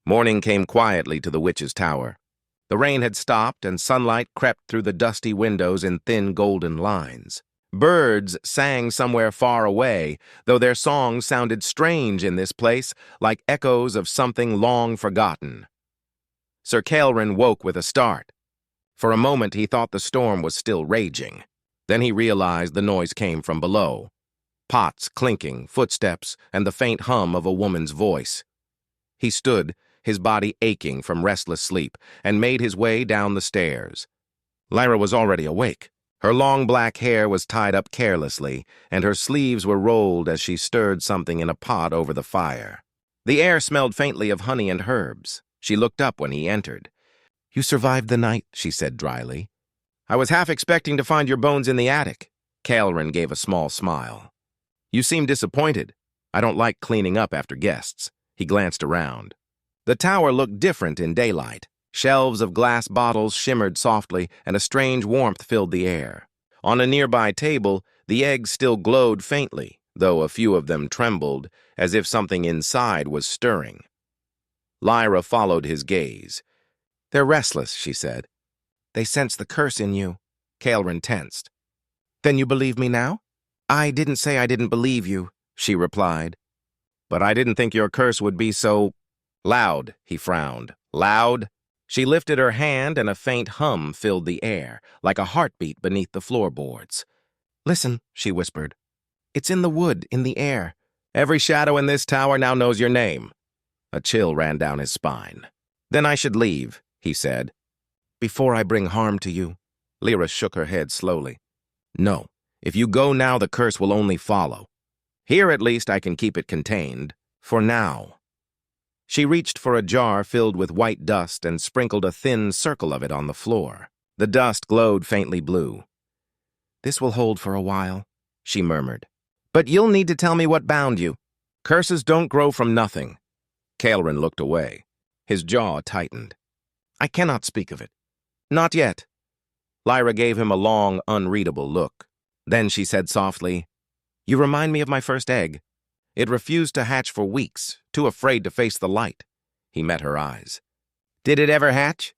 Morning came quietly to the witch's tower. The rain had stopped, and sunlight crept through the dusty windows in thin golden lines. Birds sang somewhere far away, though their songs sounded strange in this place, like echoes of something long forgotten. Sir Caelrin woke with a start. For a moment he thought the storm was still raging. Then he realized the noise came from below. Pots clinking, footsteps, and the faint hum of a woman's voice. He stood, his body aching from restless sleep, and made his way down the stairs. Lyra was already awake. Her long black hair was tied up carelessly, and her sleeves were rolled as she stirred something in a pot over the fire. The air smelled faintly of honey and herbs. She looked up when he entered. "You survived the night," she said dryly. "I was half expecting to find your bones in the attic." Caelrin gave a small smile. "You seem disappointed. I don't like cleaning up after guests." He glanced around. The tower looked different in daylight. Shelves of glass bottles shimmered softly, and a strange warmth filled the air. On a nearby table, the eggs still glowed faintly, though a few of them trembled, as if something inside was stirring. Lyra followed his gaze. "They're restless," she said. "They sense the curse in you." Caelrin tensed. "Then you believe me now?" "I didn't say I didn't believe you," she replied. "But I didn't think your curse would be so loud," he frowned. "Loud?" She lifted her hand, and a faint hum filled the air, like a heartbeat beneath the floorboards. "Listen," she whispered. "It's in the wood, in the air. Every shadow in this tower now knows your name." A chill ran down his spine. "Then I should leave," he said. "Before I bring harm to you." Lyra shook her head slowly. "No, if you go now, the curse will only follow. Here, at least, I can keep it contained. For now." She reached for a jar filled with white dust and sprinkled a thin circle of it on the floor. The dust glowed faintly blue. "This will hold for a while," she murmured. "But you'll need to tell me what bound you. Curses don't grow from nothing." Caelrin looked away. His jaw tightened. "I cannot speak of it." "Not yet." Lyra gave him a long, unreadable look. Then she said softly, "You remind me of my first egg. It refused to hatch for weeks, too afraid to face the light." He met her eyes. "Did it ever hatch?"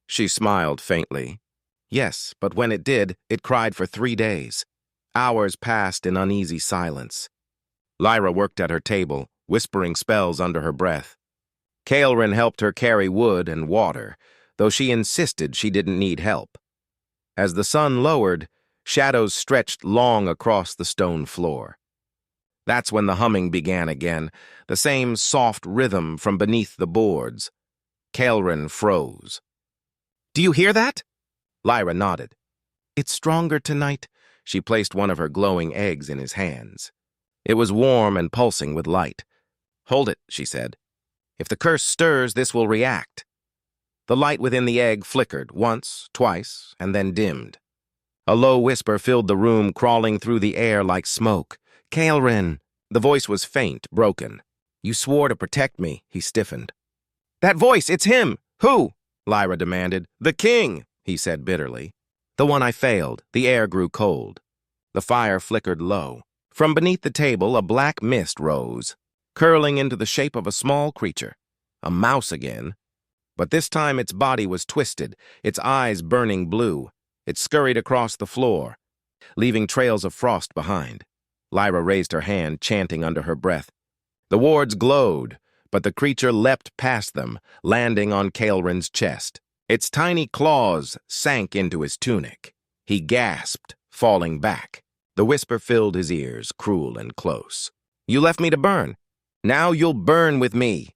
She smiled faintly. "Yes, but when it did, it cried for 3 days. Hours passed in uneasy silence." Lyra worked at her table, whispering spells under her breath. Caelrin helped her carry wood and water, though she insisted she didn't need help. As the sun lowered, shadows stretched long across the stone floor. That's when the humming began again, the same soft rhythm from beneath the boards. Caelrin froze. "Do you hear that?" Lyra nodded. "It's stronger tonight." She placed one of her glowing eggs in his hands. It was warm and pulsing with light. "Hold it," she said. "If the curse stirs, this will react." The light within the egg flickered once, twice, and then dimmed. A low whisper filled the room, crawling through the air like smoke. "Caelrin." The voice was faint, broken. "You swore to protect me," he stiffened. "That voice, it's him! Who?" Lyra demanded. "The king," he said bitterly. "The one I failed." The air grew cold. The fire flickered low. From beneath the table, a black mist rose, curling into the shape of a small creature. A mouse again. But this time its body was twisted, its eyes burning blue. It scurried across the floor, leaving trails of frost behind. Lyra raised her hand, chanting under her breath. The wards glowed, but the creature leapt past them, landing on Caelrin's chest. Its tiny claws sank into his tunic. He gasped, falling back. The whisper filled his ears, cruel and close. "You left me to burn. Now you'll burn with me."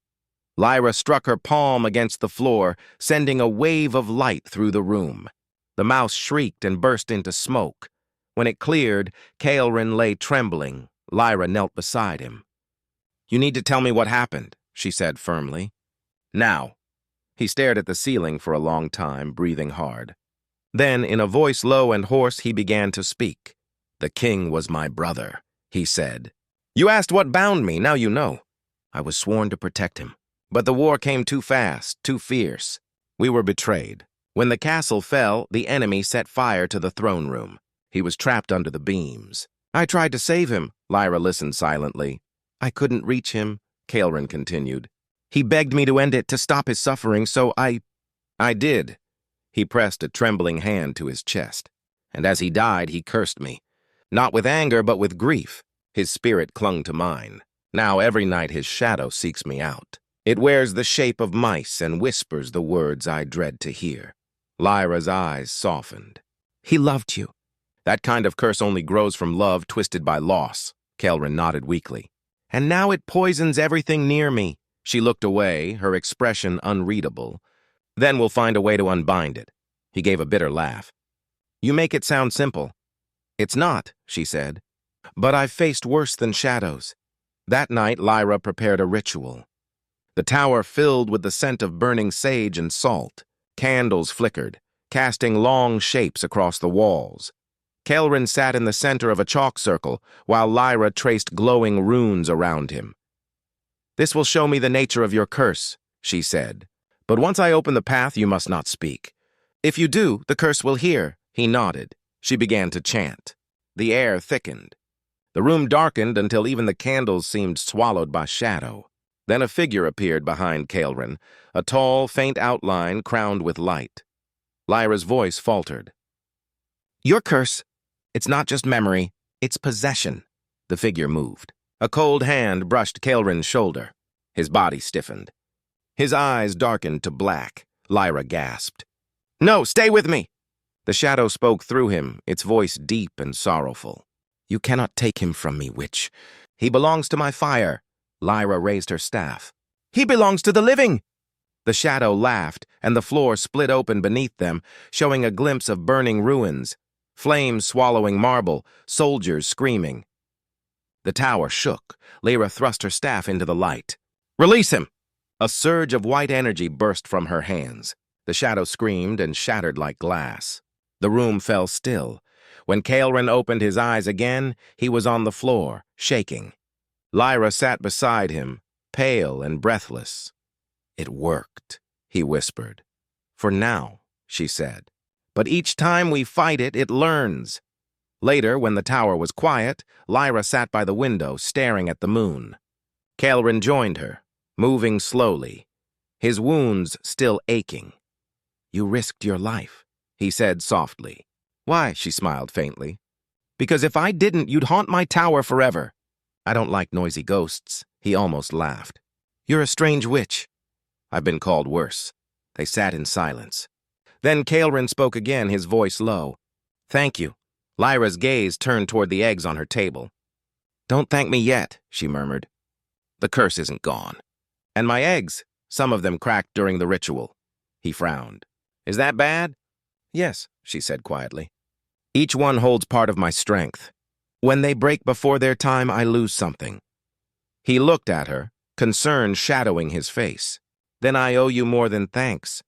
Lyra struck her palm against the floor, sending a wave of light through the room. The mouse shrieked and burst into smoke. When it cleared, Caelrin lay trembling. Lyra knelt beside him. "You need to tell me what happened," she said firmly. "Now." He stared at the ceiling for a long time, breathing hard. Then, in a voice low and hoarse, he began to speak. "The king was my brother," he said. "You asked what bound me, now you know." "I was sworn to protect him. But the war came too fast, too fierce. We were betrayed. When the castle fell, the enemy set fire to the throne room. He was trapped under the beams. I tried to save him." Lyra listened silently. "I couldn't reach him," Caelrin continued. He begged me to end it, to stop his suffering, so I did. He pressed a trembling hand to his chest. And as he died, he cursed me. Not with anger, but with grief. His spirit clung to mine. Now every night his shadow seeks me out. It wears the shape of mice and whispers the words I dread to hear. Lyra's eyes softened. He loved you. That kind of curse only grows from love twisted by loss. Kelrin nodded weakly. And now it poisons everything near me. She looked away, her expression unreadable. Then we'll find a way to unbind it. He gave a bitter laugh. You make it sound simple. It's not, she said. But I've faced worse than shadows. That night, Lyra prepared a ritual. The tower filled with the scent of burning sage and salt. Candles flickered, casting long shapes across the walls. Kelrin sat in the center of a chalk circle, while Lyra traced glowing runes around him. This will show me the nature of your curse, she said. But once I open the path, you must not speak. If you do, the curse will hear. He nodded. She began to chant. The air thickened. The room darkened until even the candles seemed swallowed by shadow. Then a figure appeared behind Kelrin, a tall, faint outline crowned with light. Lyra's voice faltered. Your curse, it's not just memory, it's possession. The figure moved. A cold hand brushed Kelrin's shoulder. His body stiffened. His eyes darkened to black. Lyra gasped. No, stay with me! The shadow spoke through him, its voice deep and sorrowful. You cannot take him from me, witch. He belongs to my fire. Lyra raised her staff. He belongs to the living! The shadow laughed, and the floor split open beneath them, showing a glimpse of burning ruins, flames swallowing marble, soldiers screaming. The tower shook. Lyra thrust her staff into the light. Release him! A surge of white energy burst from her hands. The shadow screamed and shattered like glass. The room fell still. When Kelrin opened his eyes again, he was on the floor, shaking. Lyra sat beside him, pale and breathless. It worked, he whispered. For now, she said. But each time we fight it, it learns. Later, when the tower was quiet, Lyra sat by the window, staring at the moon. Kelrin joined her, moving slowly, his wounds still aching. You risked your life, he said softly. Why? She smiled faintly. Because if I didn't, you'd haunt my tower forever. I don't like noisy ghosts, he almost laughed. You're a strange witch. I've been called worse. They sat in silence. Then Kelrin spoke again, his voice low. Thank you. Lyra's gaze turned toward the eggs on her table. Don't thank me yet, she murmured. The curse isn't gone. And my eggs, some of them cracked during the ritual. He frowned. Is that bad? Yes, she said quietly. Each one holds part of my strength. When they break before their time, I lose something. He looked at her, concern shadowing his face. Then I owe you more than thanks.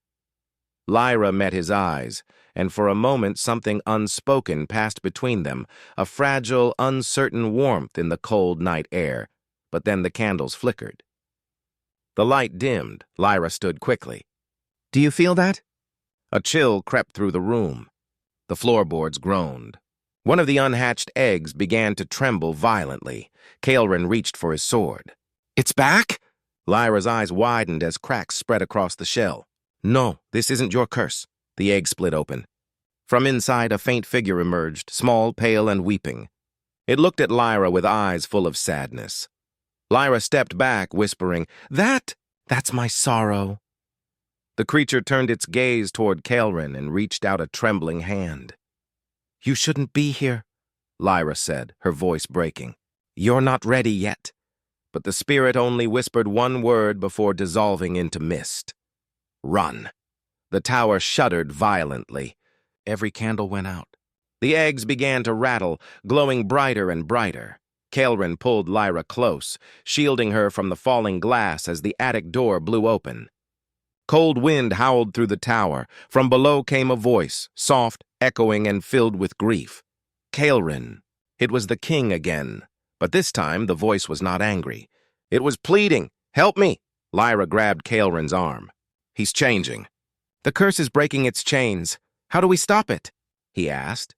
Lyra met his eyes, and for a moment something unspoken passed between them, a fragile, uncertain warmth in the cold night air. But then the candles flickered. The light dimmed. Lyra stood quickly. Do you feel that? A chill crept through the room. The floorboards groaned. One of the unhatched eggs began to tremble violently. Kelrin reached for his sword. It's back? Lyra's eyes widened as cracks spread across the shell. No, this isn't your curse. The egg split open. From inside, a faint figure emerged, small, pale, and weeping. It looked at Lyra with eyes full of sadness. Lyra stepped back, whispering, That's my sorrow. The creature turned its gaze toward Kelrin and reached out a trembling hand. You shouldn't be here, Lyra said, her voice breaking. You're not ready yet. But the spirit only whispered one word before dissolving into mist. Run. The tower shuddered violently. Every candle went out. The eggs began to rattle, glowing brighter and brighter. Kelrin pulled Lyra close, shielding her from the falling glass as the attic door blew open. Cold wind howled through the tower. From below came a voice, soft, echoing, and filled with grief. Kelrin. It was the king again. But this time the voice was not angry. It was pleading. Help me! Lyra grabbed Kelrin's arm. He's changing. The curse is breaking its chains. How do we stop it? He asked.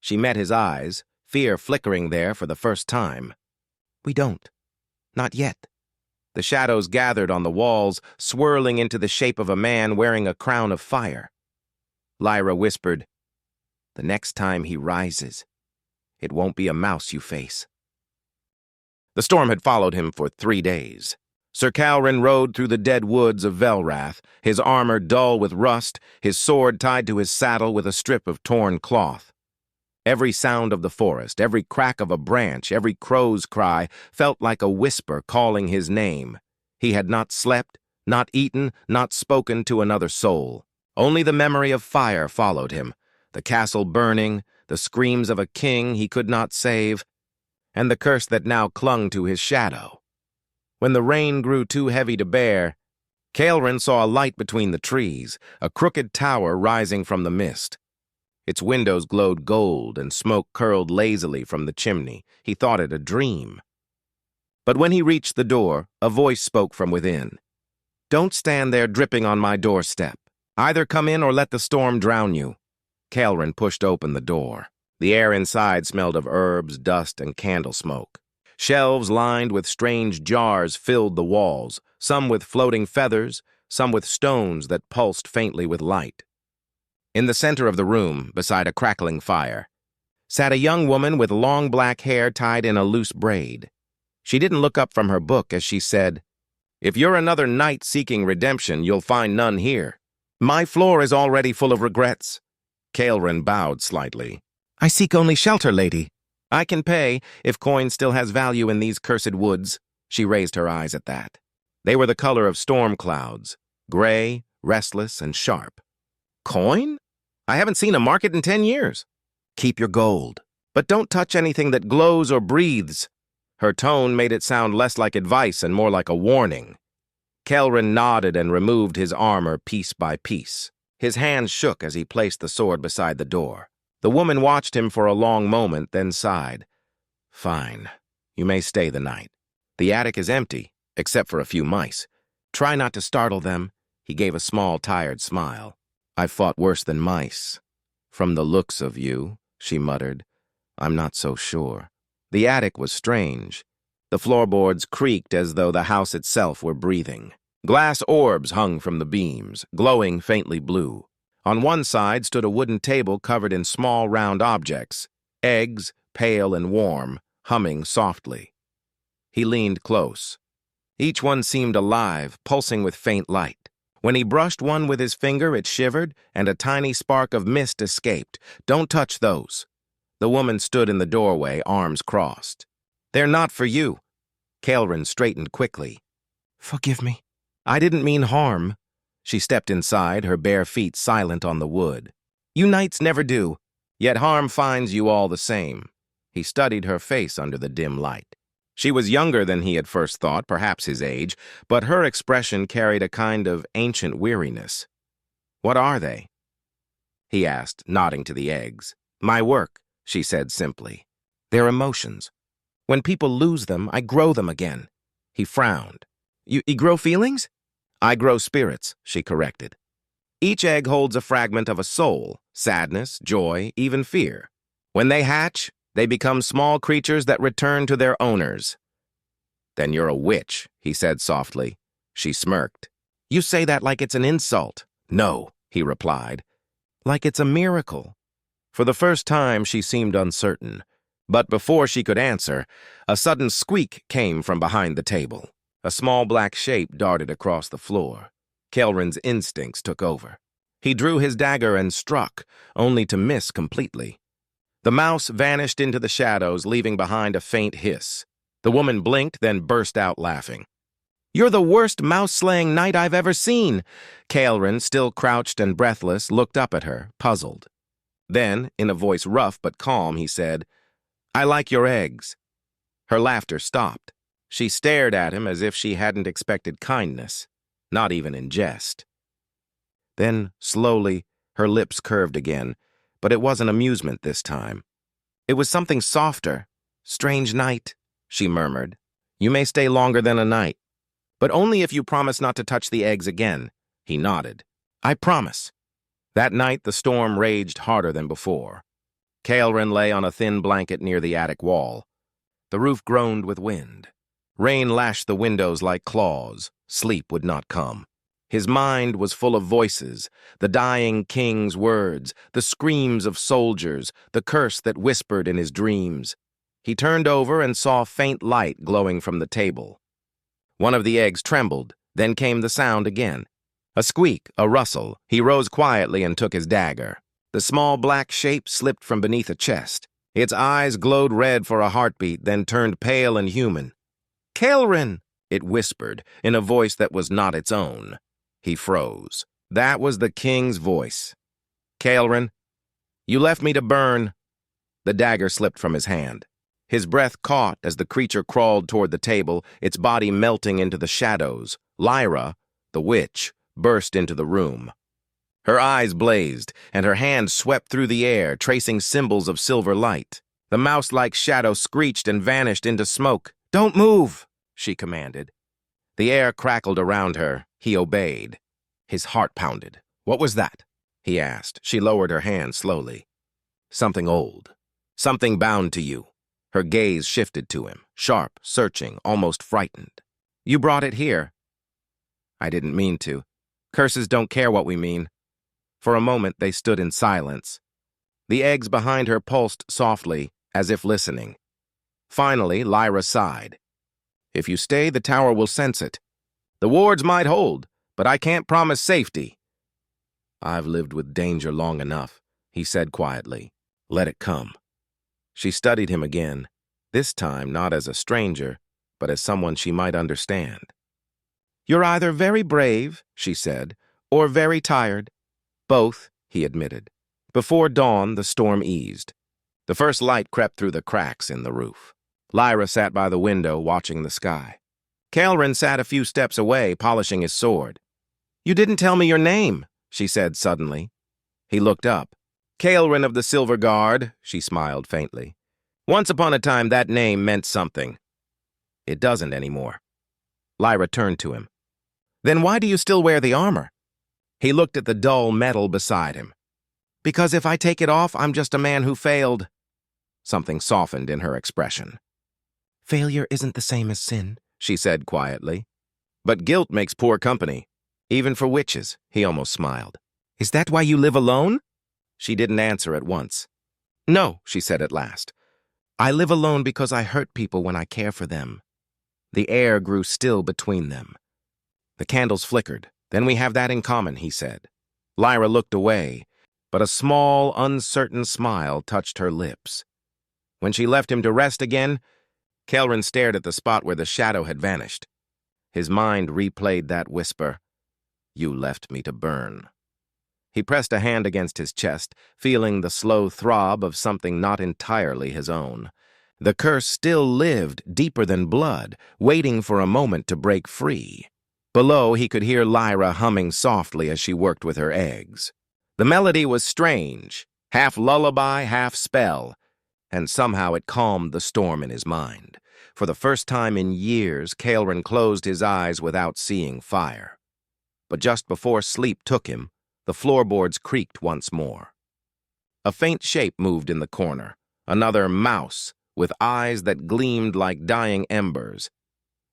She met his eyes, fear flickering there for the first time. We don't. Not yet. The shadows gathered on the walls, swirling into the shape of a man wearing a crown of fire. Lyra whispered, "The next time he rises, it won't be a mouse you face." The storm had followed him for 3 days. Sir Calrin rode through the dead woods of Velrath, his armor dull with rust, his sword tied to his saddle with a strip of torn cloth. Every sound of the forest, every crack of a branch, every crow's cry felt like a whisper calling his name. He had not slept, not eaten, not spoken to another soul. Only the memory of fire followed him, the castle burning, the screams of a king he could not save, and the curse that now clung to his shadow. When the rain grew too heavy to bear, Calrin saw a light between the trees, a crooked tower rising from the mist. Its windows glowed gold and smoke curled lazily from the chimney. He thought it a dream. But when he reached the door, a voice spoke from within. "Don't stand there dripping on my doorstep. Either come in or let the storm drown you." Calrin pushed open the door. The air inside smelled of herbs, dust, and candle smoke. Shelves lined with strange jars filled the walls, some with floating feathers, some with stones that pulsed faintly with light. In the center of the room, beside a crackling fire, sat a young woman with long black hair tied in a loose braid. She didn't look up from her book as she said, "If you're another knight seeking redemption, you'll find none here. My floor is already full of regrets." Calrin bowed slightly. "I seek only shelter, lady." "I can pay, if coin still has value in these cursed woods." She raised her eyes at that. They were the color of storm clouds, gray, restless, and sharp. "Coin? I haven't seen a market in 10 years. Keep your gold, but don't touch anything that glows or breathes." Her tone made it sound less like advice and more like a warning. Calrin nodded and removed his armor piece by piece. His hands shook as he placed the sword beside the door. The woman watched him for a long moment, then sighed. "Fine. You may stay the night. The attic is empty, except for a few mice. Try not to startle them." He gave a small, tired smile. "I've fought worse than mice." "From the looks of you," she muttered. "I'm not so sure." The attic was strange. The floorboards creaked as though the house itself were breathing. Glass orbs hung from the beams, glowing faintly blue. On one side stood a wooden table covered in small, round objects, eggs, pale and warm, humming softly. He leaned close. Each one seemed alive, pulsing with faint light. When he brushed one with his finger, it shivered, and a tiny spark of mist escaped. "Don't touch those." The woman stood in the doorway, arms crossed. "They're not for you." Calrin straightened quickly. "Forgive me. I didn't mean harm." She stepped inside, her bare feet silent on the wood. "You knights never do, yet harm finds you all the same." He studied her face under the dim light. She was younger than he had first thought, perhaps his age, but her expression carried a kind of ancient weariness. "What are they?" he asked, nodding to the eggs. "My work," she said simply. "They're emotions. When people lose them, I grow them again." He frowned. You grow feelings?" "I grow spirits," she corrected. "Each egg holds a fragment of a soul, sadness, joy, even fear. When they hatch, they become small creatures that return to their owners." "Then you're a witch," he said softly. She smirked. "You say that like it's an insult." "No," he replied. "Like it's a miracle." For the first time, she seemed uncertain. But before she could answer, a sudden squeak came from behind the table. A small black shape darted across the floor. Calrin's instincts took over. He drew his dagger and struck, only to miss completely. The mouse vanished into the shadows, leaving behind a faint hiss. The woman blinked, then burst out laughing. "You're the worst mouse-slaying knight I've ever seen." Calrin, still crouched and breathless, looked up at her, puzzled. Then, in a voice rough but calm, he said, "I like your eggs." Her laughter stopped. She stared at him as if she hadn't expected kindness, not even in jest. Then, slowly, her lips curved again, but it wasn't amusement this time. It was something softer. "Strange night," she murmured. "You may stay longer than a night, but only if you promise not to touch the eggs again." He nodded. "I promise." That night, the storm raged harder than before. Calrin lay on a thin blanket near the attic wall. The roof groaned with wind. Rain lashed the windows like claws. Sleep would not come. His mind was full of voices, the dying king's words, the screams of soldiers, the curse that whispered in his dreams. He turned over and saw faint light glowing from the table. One of the eggs trembled, then came the sound again. A squeak, a rustle. He rose quietly and took his dagger. The small black shape slipped from beneath a chest. Its eyes glowed red for a heartbeat, then turned pale and human. "Kaelrin!" it whispered, in a voice that was not its own. He froze. That was the king's voice. "Kaelrin, you left me to burn." The dagger slipped from his hand. His breath caught as the creature crawled toward the table, its body melting into the shadows. Lyra, the witch, burst into the room. Her eyes blazed, and her hand swept through the air, tracing symbols of silver light. The mouse-like shadow screeched and vanished into smoke. "Don't move," she commanded. The air crackled around her. He obeyed. His heart pounded. "What was that?" he asked. She lowered her hand slowly. "Something old. Something bound to you." Her gaze shifted to him, sharp, searching, almost frightened. "You brought it here." "I didn't mean to. Curses don't care what we mean." For a moment they stood in silence. The eggs behind her pulsed softly, as if listening. Finally, Lyra sighed. "If you stay, the tower will sense it. The wards might hold, but I can't promise safety." "I've lived with danger long enough," he said quietly. "Let it come." She studied him again, this time not as a stranger, but as someone she might understand. "You're either very brave," she said, "or very tired." "Both," he admitted. Before dawn, the storm eased. The first light crept through the cracks in the roof. Lyra sat by the window, watching the sky. Kaelrin sat a few steps away, polishing his sword. "You didn't tell me your name," she said suddenly. He looked up. "Kaelrin of the Silver Guard," she smiled faintly. "Once upon a time, that name meant something. It doesn't anymore." Lyra turned to him. "Then why do you still wear the armor?" He looked at the dull metal beside him. "Because if I take it off, I'm just a man who failed." Something softened in her expression. "Failure isn't the same as sin," she said quietly. "But guilt makes poor company, even for witches," he almost smiled. "Is that why you live alone?" She didn't answer at once. "No," she said at last. "I live alone because I hurt people when I care for them." The air grew still between them. The candles flickered. "Then we have that in common," he said. Lyra looked away, but a small, uncertain smile touched her lips. When she left him to rest again, Kaelrin stared at the spot where the shadow had vanished. His mind replayed that whisper, "You left me to burn." He pressed a hand against his chest, feeling the slow throb of something not entirely his own. The curse still lived, deeper than blood, waiting for a moment to break free. Below, he could hear Lyra humming softly as she worked with her eggs. The melody was strange, half lullaby, half spell, and somehow it calmed the storm in his mind. For the first time in years, Kaelrin closed his eyes without seeing fire. But just before sleep took him, the floorboards creaked once more. A faint shape moved in the corner, another mouse, with eyes that gleamed like dying embers.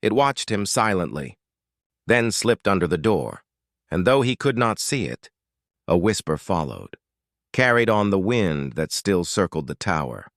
It watched him silently, then slipped under the door, and though he could not see it, a whisper followed, carried on the wind that still circled the tower.